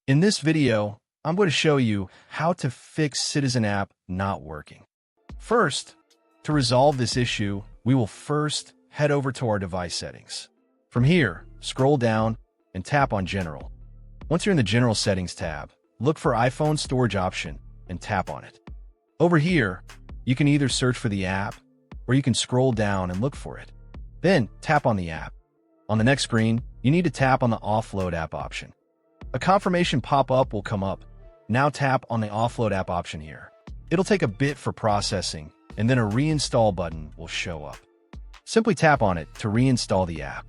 In this video, I'm going to show you how to fix Citizen app not working. First, to resolve this issue, we will first head over to our device settings. From here, scroll down and tap on General. Once you're in the General Settings tab, look for iPhone Storage option and tap on it. Over here, you can either search for the app or you can scroll down and look for it. Then tap on the app. On the next screen, you need to tap on the Offload app option. A confirmation pop-up will come up. Now tap on the Offload app option here. It'll take a bit for processing, and then a reinstall button will show up. Simply tap on it to reinstall the app.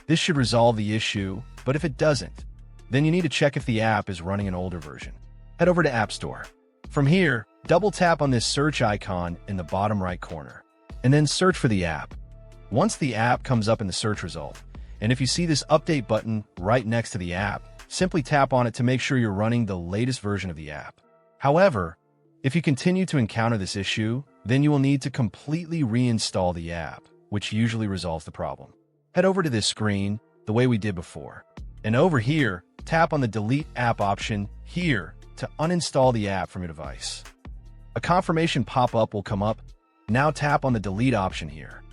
This should resolve the issue, but if it doesn't, then you need to check if the app is running an older version. Head over to App Store. From here, double tap on this search icon in the bottom right corner, and then search for the app. Once the app comes up in the search result, and if you see this update button right next to the app, simply tap on it to make sure you're running the latest version of the app. However, if you continue to encounter this issue, then you will need to completely reinstall the app, which usually resolves the problem. Head over to this screen the way we did before, and over here, tap on the Delete App option here to uninstall the app from your device. A confirmation pop-up will come up. Now tap on the Delete option here.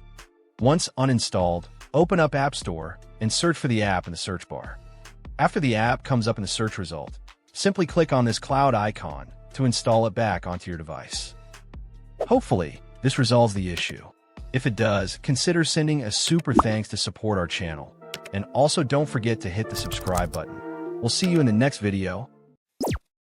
Once uninstalled, open up App Store and search for the app in the search bar. After the app comes up in the search result, simply click on this cloud icon to install it back onto your device. Hopefully, this resolves the issue. If it does, consider sending a super thanks to support our channel. And also don't forget to hit the subscribe button. We'll see you in the next video.